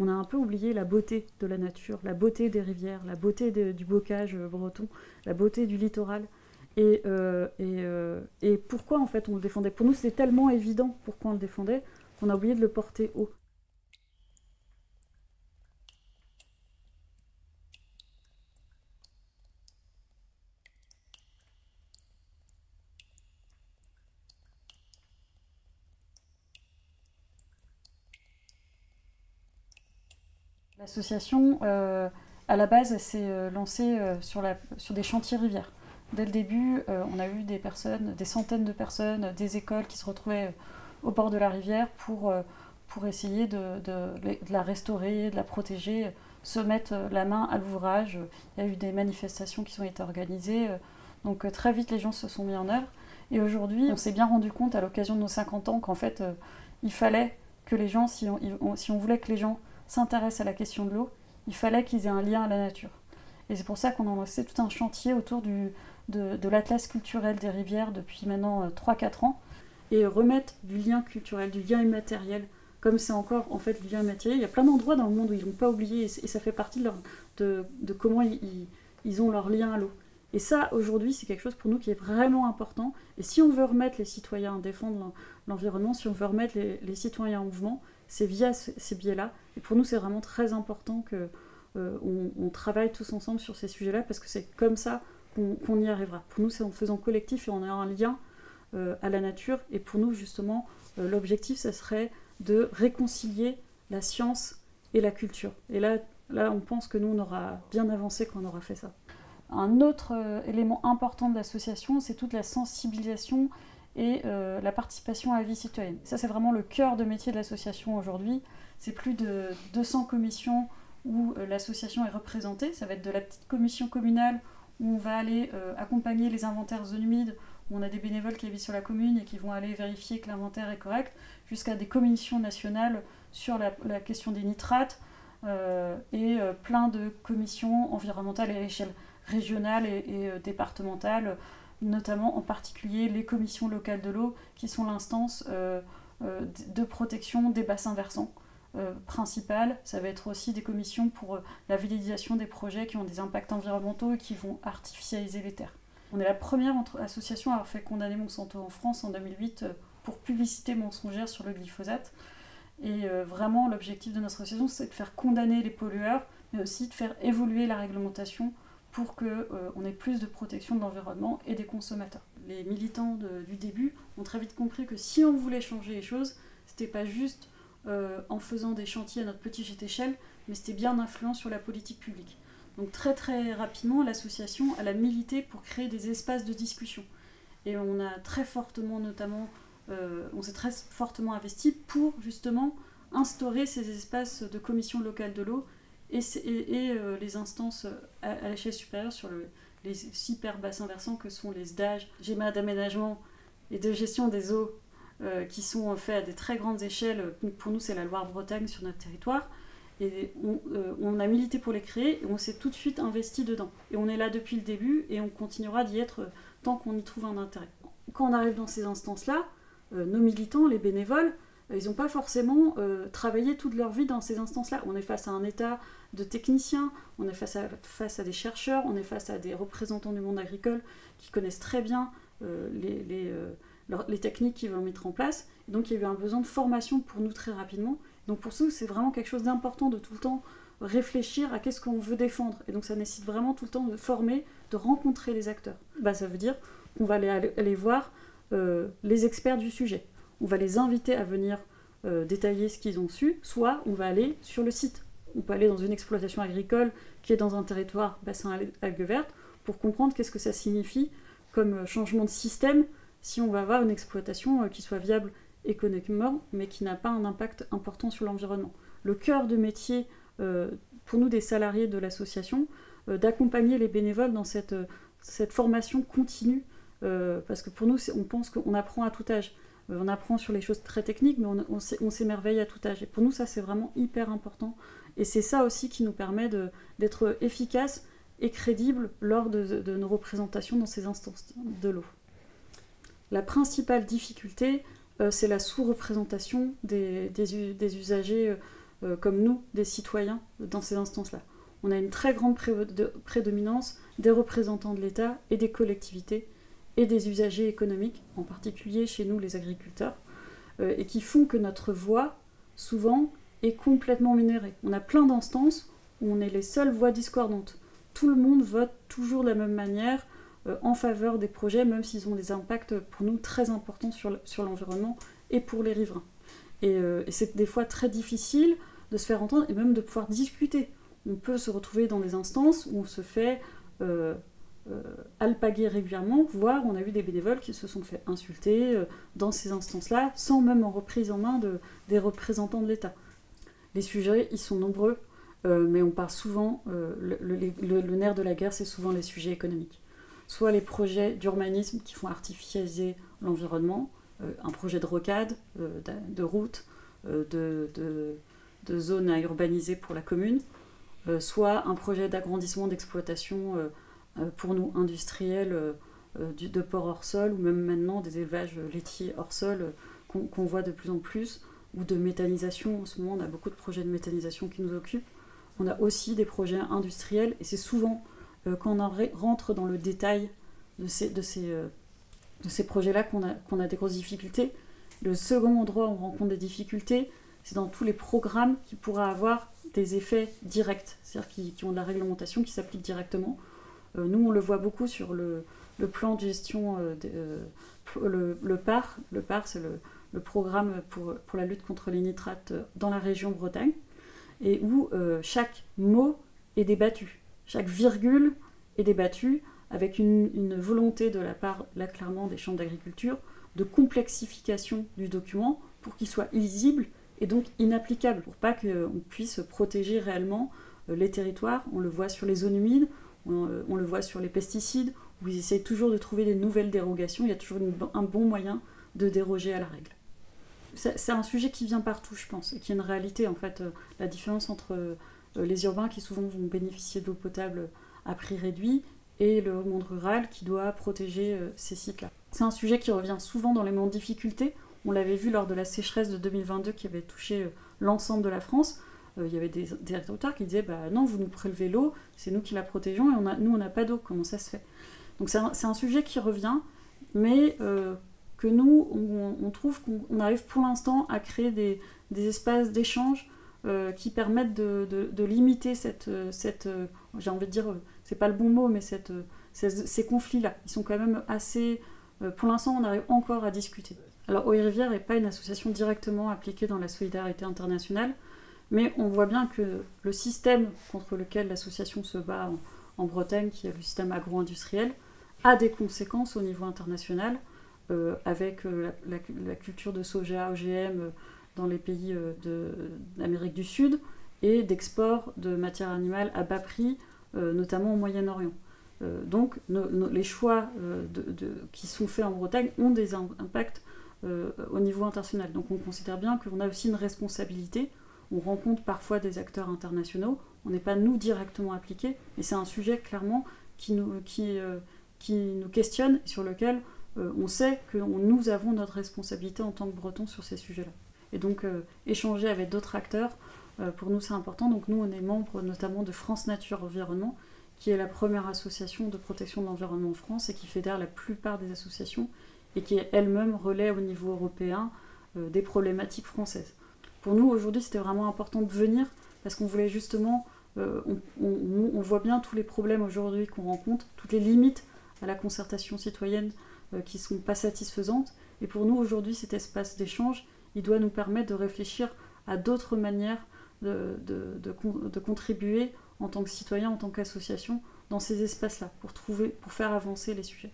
on a un peu oublié la beauté de la nature, la beauté des rivières, la beauté du bocage breton, la beauté du littoral. Et pourquoi en fait on le défendait? Pour nous c'était tellement évident pourquoi on le défendait qu'on a oublié de le porter haut. L'association, à la base, s'est lancée sur des chantiers rivières. Dès le début, on a eu des centaines de personnes, des écoles qui se retrouvaient au bord de la rivière pour essayer de la restaurer, de la protéger, se mettre la main à l'ouvrage. Il y a eu des manifestations qui ont été organisées. Donc très vite, les gens se sont mis en œuvre. Et aujourd'hui, on s'est bien rendu compte à l'occasion de nos 50 ans qu'en fait, il fallait que les gens, si on voulait que les gens s'intéressent à la question de l'eau, il fallait qu'ils aient un lien à la nature. Et c'est pour ça qu'on a lancé tout un chantier autour de l'atlas culturel des rivières depuis maintenant 3-4 ans, et remettre du lien culturel, du lien immatériel, comme c'est encore en fait du lien immatériel. Il y a plein d'endroits dans le monde où ils l'ont pas oublié, et ça fait partie de comment ils ont leur lien à l'eau. Et ça, aujourd'hui, c'est quelque chose pour nous qui est vraiment important. Et si on veut remettre les citoyens à défendre l'environnement, si on veut remettre les citoyens en mouvement, c'est via ces biais-là. Et pour nous, c'est vraiment très important qu'on travaille tous ensemble sur ces sujets-là, parce que c'est comme ça qu'on y arrivera. Pour nous, c'est en faisant collectif et en ayant un lien à la nature. Et pour nous, justement, l'objectif, ça serait de réconcilier la science et la culture. Et là, on pense que nous, on aura bien avancé quand on aura fait ça. Un autre élément important de l'association, c'est toute la sensibilisation et la participation à la vie citoyenne. Ça, c'est vraiment le cœur de métier de l'association aujourd'hui. C'est plus de 200 commissions où l'association est représentée. Ça va être de la petite commission communale où on va aller accompagner les inventaires zones humides, où on a des bénévoles qui habitent sur la commune et qui vont aller vérifier que l'inventaire est correct, jusqu'à des commissions nationales sur la question des nitrates et plein de commissions environnementales à l'échelle régionale et départementale, notamment en particulier les commissions locales de l'eau qui sont l'instance de protection des bassins versants principales. Ça va être aussi des commissions pour la validation des projets qui ont des impacts environnementaux et qui vont artificialiser les terres. On est la première association à avoir fait condamner Monsanto en France en 2008 pour publicité mensongère sur le glyphosate. Et vraiment, l'objectif de notre association, c'est de faire condamner les pollueurs, mais aussi de faire évoluer la réglementation pour qu'on ait plus de protection de l'environnement et des consommateurs. Les militants du début ont très vite compris que si on voulait changer les choses, c'était pas juste en faisant des chantiers à notre petite échelle, mais c'était bien influent sur la politique publique. Donc très très rapidement, l'association elle a milité pour créer des espaces de discussion. Et on a très fortement on s'est très fortement investi pour justement instaurer ces espaces de commission locale de l'eau et les instances à l'échelle supérieure sur les super bassins versants que sont les SDAGE, GEMA d'aménagement et de gestion des eaux qui sont faits à des très grandes échelles. Pour nous, c'est la Loire-Bretagne sur notre territoire. Et on a milité pour les créer et on s'est tout de suite investi dedans. Et on est là depuis le début et on continuera d'y être tant qu'on y trouve un intérêt. Quand on arrive dans ces instances-là, nos militants, les bénévoles, ils n'ont pas forcément travaillé toute leur vie dans ces instances-là. On est face à un état de techniciens, on est face à des chercheurs, on est face à des représentants du monde agricole qui connaissent très bien les techniques qu'ils veulent mettre en place. Et donc il y a eu un besoin de formation pour nous très rapidement. Donc pour ça, c'est vraiment quelque chose d'important de tout le temps réfléchir à qu'est-ce qu'on veut défendre. Et donc ça nécessite vraiment tout le temps de former, de rencontrer les acteurs. Ça veut dire qu'on va aller voir les experts du sujet. On va les inviter à venir détailler ce qu'ils ont su, soit on va aller sur le site. On peut aller dans une exploitation agricole qui est dans un territoire bassin algues vertes pour comprendre qu'est-ce que ça signifie comme changement de système si on va avoir une exploitation qui soit viable économiquement mais qui n'a pas un impact important sur l'environnement. Le cœur de métier pour nous des salariés de l'association, d'accompagner les bénévoles dans cette formation continue parce que pour nous, on pense qu'on apprend à tout âge. On apprend sur les choses très techniques, mais on s'émerveille à tout âge. Et pour nous, ça, c'est vraiment hyper important. Et c'est ça aussi qui nous permet d'être efficace et crédible lors de nos représentations dans ces instances de l'eau. La principale difficulté, c'est la sous-représentation des usagers comme nous, des citoyens, dans ces instances-là. On a une très grande prédominance des représentants de l'État et des collectivités et des usagers économiques, en particulier chez nous les agriculteurs, et qui font que notre voix, souvent, est complètement minérée. On a plein d'instances où on est les seules voix discordantes. Tout le monde vote toujours de la même manière en faveur des projets, même s'ils ont des impacts pour nous très importants sur l'environnement et pour les riverains. Et c'est des fois très difficile de se faire entendre et même de pouvoir discuter. On peut se retrouver dans des instances où on se fait alpaguer régulièrement, voire on a vu des bénévoles qui se sont fait insulter dans ces instances-là, sans même en reprise en main des représentants de l'État. Les sujets, ils sont nombreux, mais on parle souvent, le nerf de la guerre, c'est souvent les sujets économiques. Soit les projets d'urbanisme qui font artificialiser l'environnement, un projet de rocade, de route, de zones à urbaniser pour la commune, soit un projet d'agrandissement, d'exploitation pour nous industriels de porc hors sol, ou même maintenant des élevages laitiers hors sol qu'on voit de plus en plus, ou de méthanisation. En ce moment, on a beaucoup de projets de méthanisation qui nous occupent. On a aussi des projets industriels, et c'est souvent quand on rentre dans le détail de ces projets-là qu'on a des grosses difficultés. Le second endroit où on rencontre des difficultés, c'est dans tous les programmes qui pourraient avoir des effets directs, c'est-à-dire qui ont de la réglementation qui s'applique directement. Nous, on le voit beaucoup sur le plan de gestion, le PAR. Le PAR, c'est le programme pour la lutte contre les nitrates dans la région Bretagne, et où chaque mot est débattu, chaque virgule est débattue, avec une volonté de la part, là clairement, des chambres d'agriculture, de complexification du document pour qu'il soit illisible et donc inapplicable, pour pas qu'on puisse protéger réellement les territoires. On le voit sur les zones humides, on le voit sur les pesticides, où ils essayent toujours de trouver des nouvelles dérogations. Il y a toujours un bon moyen de déroger à la règle. C'est un sujet qui vient partout, je pense, et qui est une réalité, en fait. La différence entre les urbains, qui souvent vont bénéficier d'eau potable à prix réduit, et le monde rural qui doit protéger ces sites-là. C'est un sujet qui revient souvent dans les moments de difficulté. On l'avait vu lors de la sécheresse de 2022 qui avait touché l'ensemble de la France. Il y avait des agriculteurs qui disaient non, vous nous prélevez l'eau, c'est nous qui la protégeons, et nous on n'a pas d'eau, comment ça se fait? Donc c'est un sujet qui revient, mais que nous on trouve qu'on arrive pour l'instant à créer des espaces d'échange qui permettent de limiter cette j'ai envie de dire, c'est pas le bon mot, mais ces conflits-là. Ils sont quand même assez... pour l'instant, on arrive encore à discuter. Alors, Eau et Rivière n'est pas une association directement appliquée dans la solidarité internationale, mais on voit bien que le système contre lequel l'association se bat en Bretagne, qui est le système agro-industriel, a des conséquences au niveau international, avec la culture de soja OGM dans les pays d'Amérique du Sud, et d'export de matières animales à bas prix, notamment au Moyen-Orient. Donc les choix qui sont faits en Bretagne ont des impacts au niveau international. Donc on considère bien qu'on a aussi une responsabilité. On rencontre parfois des acteurs internationaux. On n'est pas nous directement impliqués, mais c'est un sujet clairement qui nous questionne, et sur lequel on sait que nous avons notre responsabilité en tant que Bretons sur ces sujets-là. Et donc échanger avec d'autres acteurs, pour nous c'est important. Donc nous on est membre notamment de France Nature Environnement, qui est la première association de protection de l'environnement en France et qui fédère la plupart des associations et qui elle-même relaie au niveau européen des problématiques françaises. Pour nous aujourd'hui c'était vraiment important de venir parce qu'on voulait justement, on voit bien tous les problèmes aujourd'hui qu'on rencontre, toutes les limites à la concertation citoyenne qui ne sont pas satisfaisantes. Et pour nous aujourd'hui cet espace d'échange, il doit nous permettre de réfléchir à d'autres manières de contribuer en tant que citoyen, en tant qu'association, dans ces espaces-là, pour faire avancer les sujets.